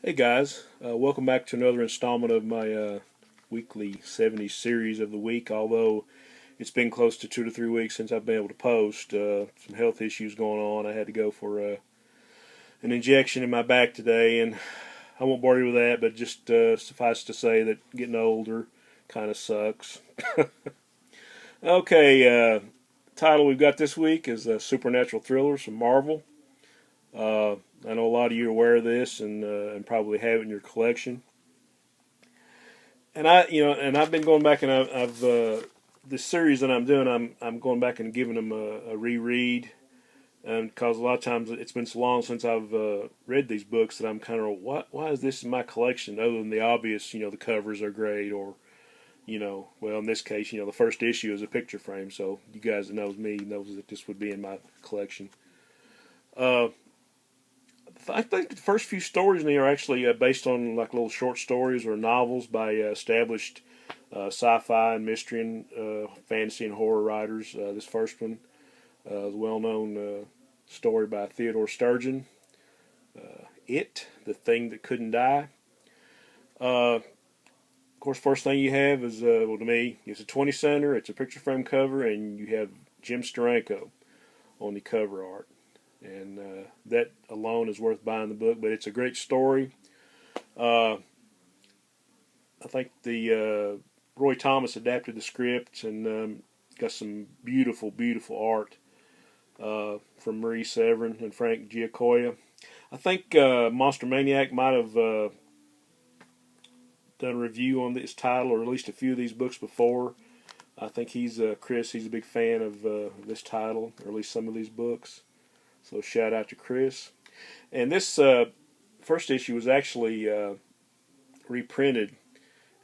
Hey guys, welcome back to another installment of my weekly 70s series of the week. Although it's been close to 2 to 3 weeks since I've been able to post, some health issues going on. I had to go for an injection in my back today, and I won't bore you with that, but just suffice to say that getting older kind of sucks. Okay, title we've got this week is Supernatural Thrillers from Marvel. I know a lot of you are aware of this and probably have it in your collection. And I've been going back and I've this series that I'm doing. I'm going back and giving them a reread, and because a lot of times it's been so long since I've read these books that I'm kind of why is this in my collection? Other than the obvious, the covers are great, or well, in this case, the first issue is a picture frame, so you guys that knows me knows that this would be in my collection. Uh, I think the first few stories in here are actually based on like little short stories or novels by established sci-fi and mystery and fantasy and horror writers. This first one is a well-known story by Theodore Sturgeon. It, the Thing That Couldn't Die. Of course, first thing you have is, well, to me, it's a 20 center, it's a picture frame cover, and you have Jim Steranko on the cover art. And that alone is worth buying the book, but it's a great story. I think the Roy Thomas adapted the script and got some beautiful, beautiful art from Marie Severin and Frank Giacoia. I think Monster Maniac might have done a review on this title, or at least a few of these books before. I think he's a big fan of this title, or at least some of these books. So shout out to Chris. And this first issue was actually reprinted,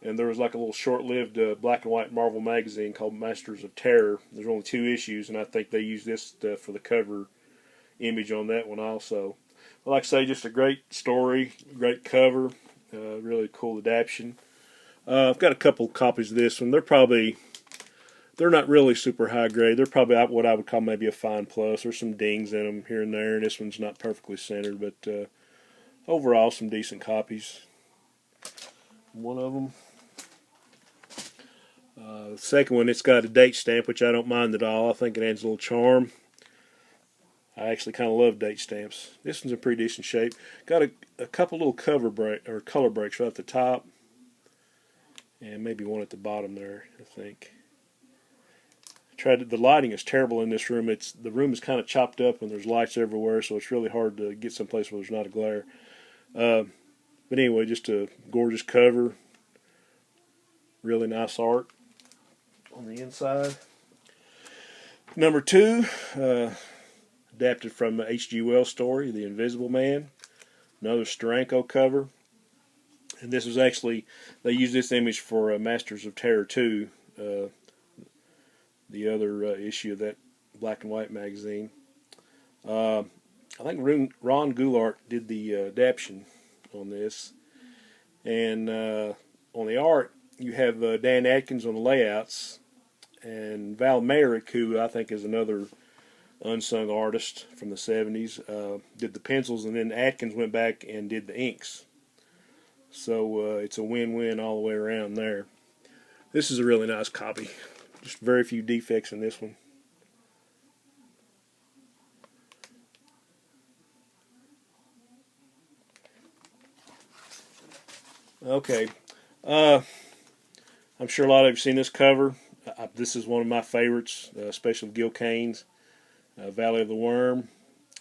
and there was like a little short-lived black and white Marvel magazine called Masters of Terror. There's only 2 issues, and I think they used this for the cover image on that one also. But like I say, just a great story, great cover, really cool adaptation. I've got a couple copies of this one. They're not really super high grade. They're probably what I would call maybe a fine plus. There's some dings in them here and there. This one's not perfectly centered, but overall some decent copies. One of them. The second one, it's got a date stamp, which I don't mind at all. I think it adds a little charm. I actually kind of love date stamps. This one's in pretty decent shape. Got a couple little color breaks right at the top, and maybe one at the bottom there, I think. The lighting is terrible in this room. The room is kind of chopped up and there's lights everywhere, so it's really hard to get someplace where there's not a glare. But anyway, just a gorgeous cover. Really nice art on the inside. Number 2, adapted from H.G. Wells' story, The Invisible Man. Another Steranko cover. And this was actually, they used this image for Masters of Terror 2. The other issue of that black and white magazine. I think Ron Goulart did the adaptation on this. And on the art, you have Dan Atkins on the layouts, and Val Merrick, who I think is another unsung artist from the 70s, did the pencils, and then Atkins went back and did the inks. So it's a win-win all the way around there. This is a really nice copy. Just very few defects in this one. Okay. I'm sure a lot of you have seen this cover. This is one of my favorites, especially Gil Kane's Valley of the Worm.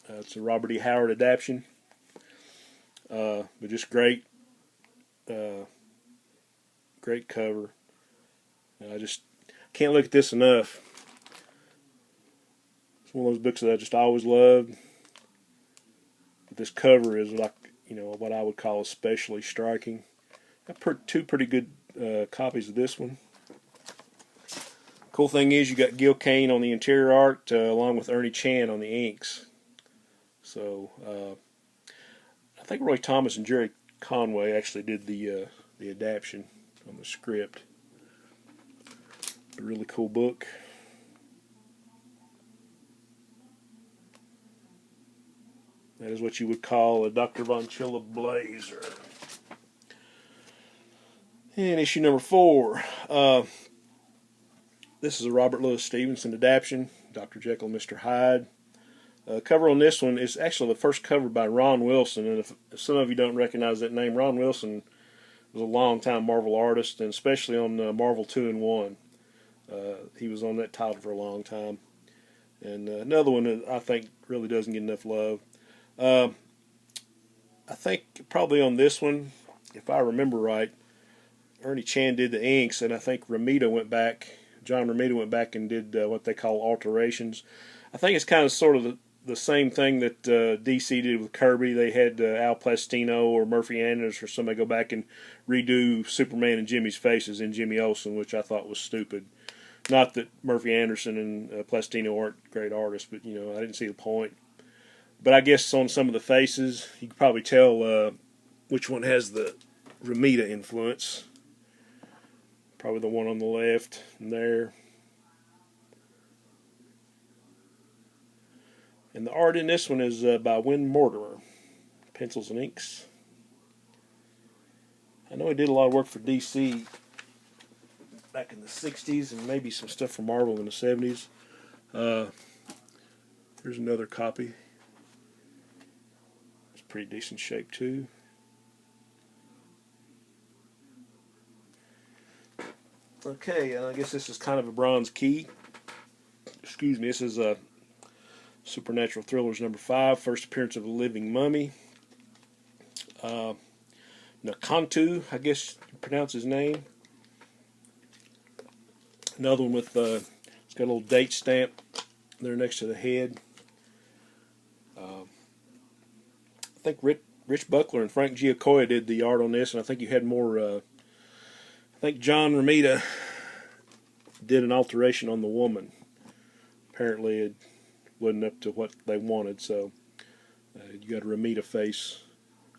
It's a Robert E. Howard adaptation. But just great, great cover. I just can't look at this enough. It's one of those books that I just always loved. But this cover is like, what I would call especially striking. Got 2 pretty good copies of this one. Cool thing is you got Gil Kane on the interior art along with Ernie Chan on the inks. So I think Roy Thomas and Jerry Conway actually did the adaptation on the script. A really cool book. That is what you would call a Dr. Von Chilla blazer. And issue number 4. This is a Robert Louis Stevenson adaptation, Dr. Jekyll and Mr. Hyde. Cover on this one is actually the first cover by Ron Wilson, and if some of you don't recognize that name, Ron Wilson was a long-time Marvel artist, and especially on Marvel 2-in-1. He was on that title for a long time. And another one that I think really doesn't get enough love. I think probably on this one, if I remember right, Ernie Chan did the inks, and I think John Romita went back and did what they call alterations. I think it's kind of sort of the same thing that DC did with Kirby. They had Al Plastino or Murphy Anderson or somebody go back and redo Superman and Jimmy's faces in Jimmy Olsen, which I thought was stupid. Not that Murphy Anderson and Plastino aren't great artists, but I didn't see the point. But I guess on some of the faces, you can probably tell which one has the Romita influence. Probably the one on the left and there. And the art in this one is by Win Mortimer. Pencils and inks. I know he did a lot of work for DC back in the 60s and maybe some stuff for Marvel in the 70s. Here's another copy. It's pretty decent shape too. Okay, I guess this is kind of a bronze key. Excuse me, this is Supernatural Thrillers number 5, first appearance of a living mummy. Nakantu, I guess you pronounce his name. Another one with, it's got a little date stamp there next to the head. I think Rich Buckler and Frank Giacoya did the art on this, and I think you had more, I think John Romita did an alteration on the woman. Apparently it wasn't up to what they wanted, so you got a Romita face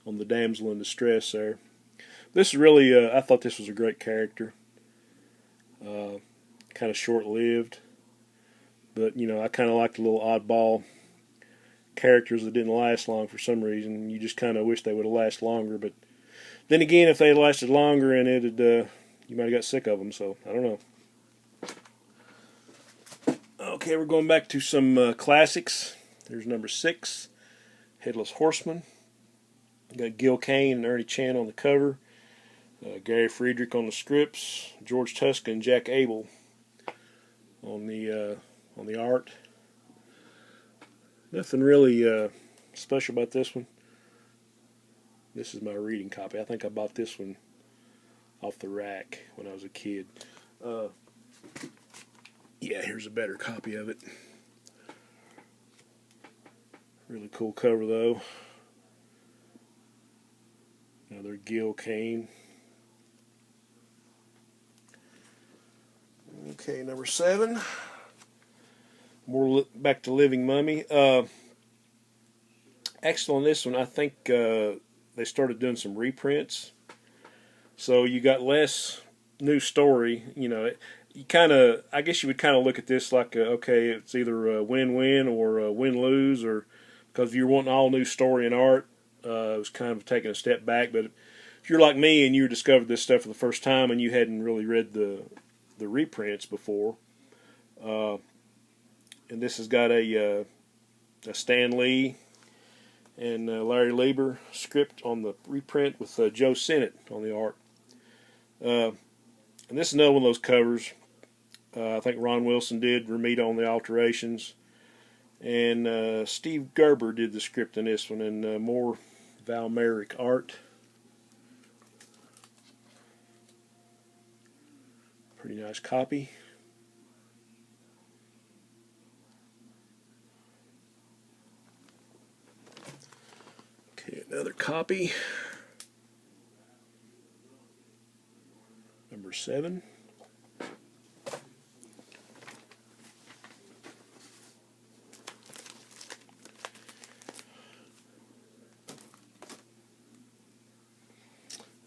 on the damsel in distress there. This is really, I thought this was a great character. Kind of short-lived, but I kind of like the little oddball characters that didn't last long for some reason. You just kind of wish they would have lasted longer, but then again, if they had lasted longer and you might have got sick of them, so I don't know. Okay, we're going back to some classics. There's number 6, Headless Horseman. Got Gil Kane and Ernie Chan on the cover. Gary Friedrich on the scripts. George Tuska and Jack Abel on the art. Nothing really special about this one. This is my reading copy. I think I bought this one off the rack when I was a kid. Yeah, here's a better copy of it. Really cool cover though. Another Gil Kane. Okay, number 7. More back to Living Mummy. Actually, on this one, I think they started doing some reprints. So you got less new story. You kind of, I guess you would kind of look at this like, okay, it's either a win-win or a win-lose, or because if you're wanting all new story and art, it was kind of taking a step back. But if you're like me and you discovered this stuff for the first time and you hadn't really read the reprints before, and this has got a Stan Lee and Larry Lieber script on the reprint with Joe Sennett on the art. And this is another one of those covers. I think Ron Wilson did Romita on the alterations, and Steve Gerber did the script in this one, and more Val Merrick art. Pretty nice copy. Okay, another copy. Number 7.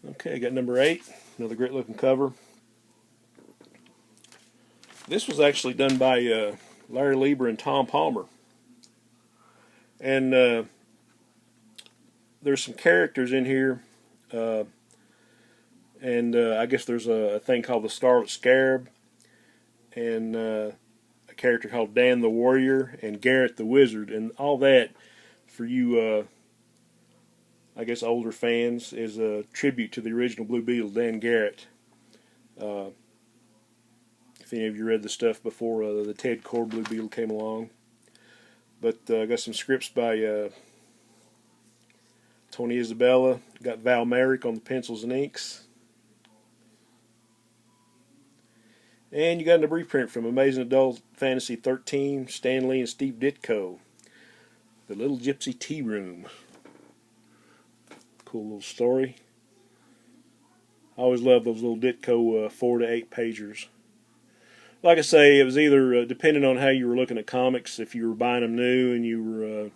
Okay, I got number 8. Another great looking cover. This was actually done by Larry Lieber and Tom Palmer. And there's some characters in here. and I guess there's a thing called the Scarlet Scarab, and a character called Dan the Warrior, and Garrett the Wizard, and all that for you, I guess, older fans, is a tribute to the original Blue Beetle, Dan Garrett. Uh, if any of you read the stuff before the Ted Core Blue Beetle came along. But I got some scripts by Tony Isabella. Got Val Merrick on the pencils and inks. And you got a reprint from Amazing Adult Fantasy 13, Stan Lee and Steve Ditko. The Little Gypsy Tea Room. Cool little story. I always love those little Ditko 4 to 8 pagers. Like I say, it was either depending on how you were looking at comics. If you were buying them new and you were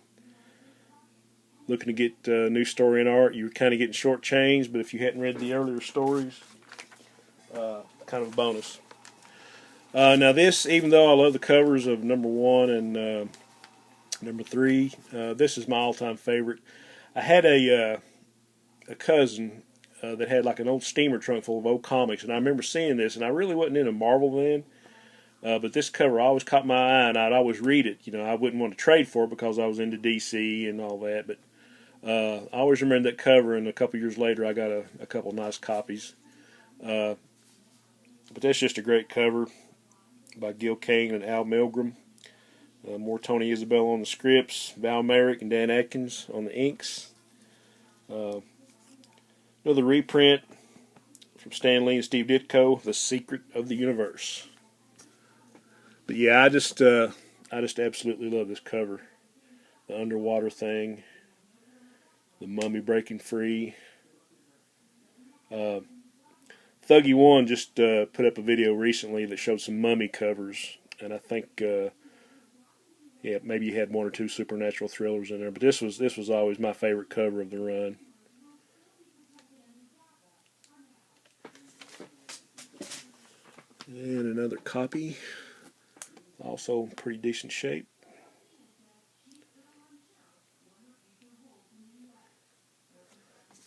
looking to get new story and art, you were kind of getting shortchanged. But if you hadn't read the earlier stories, kind of a bonus. Now this, even though I love the covers of number 1 and number 3, this is my all-time favorite. I had a cousin that had like an old steamer trunk full of old comics, and I remember seeing this, and I really wasn't into Marvel then. But this cover always caught my eye, and I'd always read it. You know, I wouldn't want to trade for it because I was into DC and all that. But I always remember that cover, and a couple years later, I got a couple nice copies. But that's just a great cover by Gil Kane and Al Milgrom. More Tony Isabella on the scripts, Val Merrick and Dan Atkins on the inks. Another reprint from Stan Lee and Steve Ditko, The Secret of the Universe. But yeah, I just absolutely love this cover. The underwater thing, the mummy breaking free. Thuggy One just put up a video recently that showed some mummy covers, and I think yeah, maybe you had 1 or 2 supernatural thrillers in there, but this was always my favorite cover of the run. And another copy, also in pretty decent shape.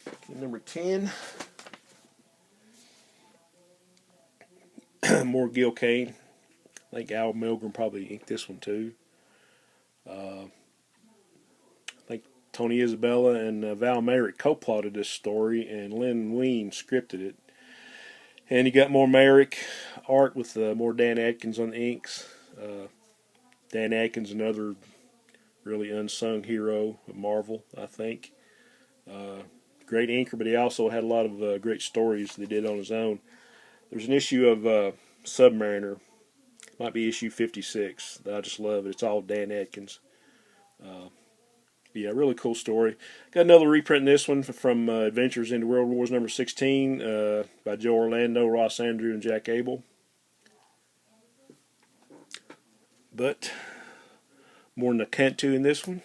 Okay, number 10. More Gil Kane. I think Al Milgrom probably inked this one too. I think Tony Isabella and Val Merrick co-plotted this story, and Lynn Wein scripted it. And you got more Merrick art with more Dan Atkins on the inks. Dan Atkins, another really unsung hero of Marvel, I think. Great inker, but he also had a lot of great stories that he did on his own. There's an issue of Submariner, might be issue 56, that I just love it. It's all Dan Atkins. Yeah, really cool story. Got another reprint in this one from Adventures into World Wars number 16 by Joe Orlando, Ross Andrew, and Jack Abel. But more Nakantu in this one.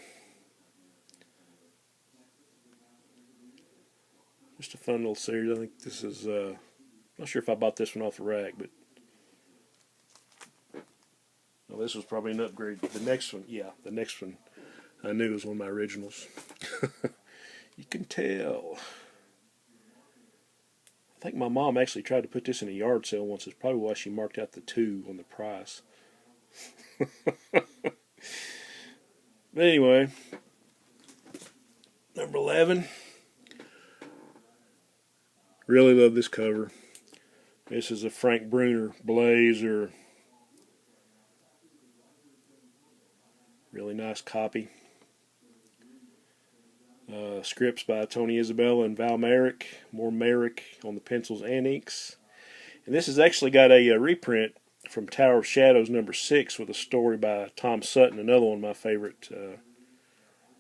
Just a fun little series. I think this is, not sure if I bought this one off the rack, but well, this was probably an upgrade. The next one, yeah, the next one I knew was one of my originals. You can tell. I think my mom actually tried to put this in a yard sale once. It's probably why she marked out the 2 on the price. But anyway, number 11. Really love this cover. This is a Frank Bruner Blazer. Really nice copy. Scripts by Tony Isabella and Val Merrick. More Merrick on the pencils and inks. And this has actually got a reprint from Tower of Shadows number 6 with a story by Tom Sutton, another one of my favorite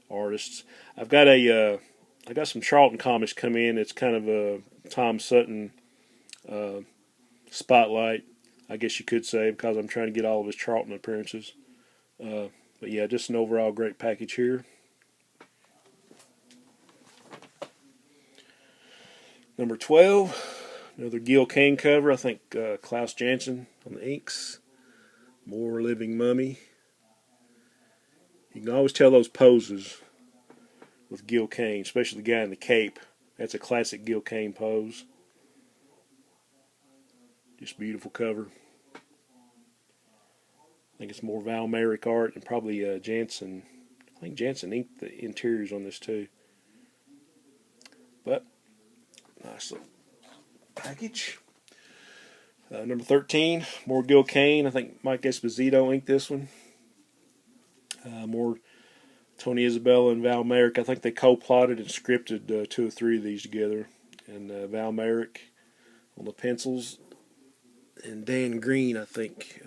artists. I got some Charlton comics come in. It's kind of a Tom Sutton spotlight, I guess you could say, because I'm trying to get all of his Charlton appearances. But yeah, just an overall great package here. Number 12, another Gil Kane cover. I think Klaus Janson on the inks. More Living Mummy. You can always tell those poses with Gil Kane, especially the guy in the cape. That's a classic Gil Kane pose. Just beautiful cover. I think it's more Val Merrick art and probably Jansen. I think Jansen inked the interiors on this too. But nice little package. Number 13, more Gil Kane. I think Mike Esposito inked this one. More Tony Isabella and Val Merrick. I think they co-plotted and scripted 2 or 3 of these together. And Val Merrick on the pencils. And Dan Green, I think,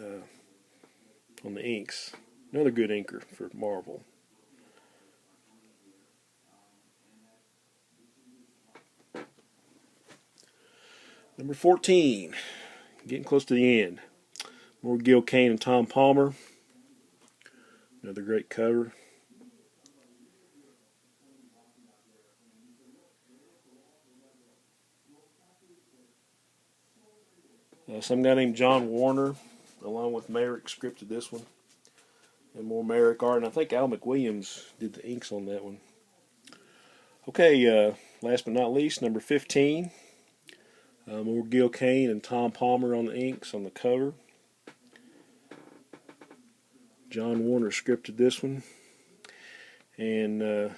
on the inks. Another good inker for Marvel. Number 14, getting close to the end. More Gil Kane and Tom Palmer. Another great cover. Some guy named John Warner, along with Merrick, scripted this one. And more Merrick art. And I think Al McWilliams did the inks on that one. Okay, last but not least, number 15. More Gil Kane and Tom Palmer on the inks on the cover. John Warner scripted this one. And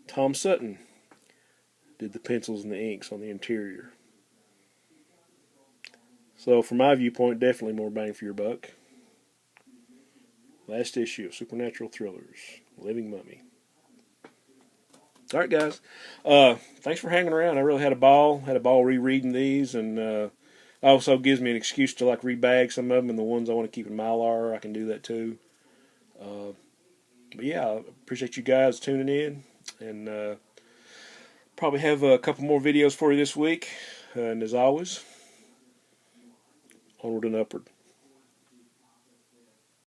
Tom Sutton did the pencils and the inks on the interior. So from my viewpoint, definitely more bang for your buck. Last issue of Supernatural Thrillers, Living Mummy. All right, guys. Thanks for hanging around. I really had a ball. Had a ball rereading these, and also gives me an excuse to like rebag some of them, and the ones I want to keep in Mylar, I can do that too. But yeah, I appreciate you guys tuning in, and probably have a couple more videos for you this week. And as always, onward and upward.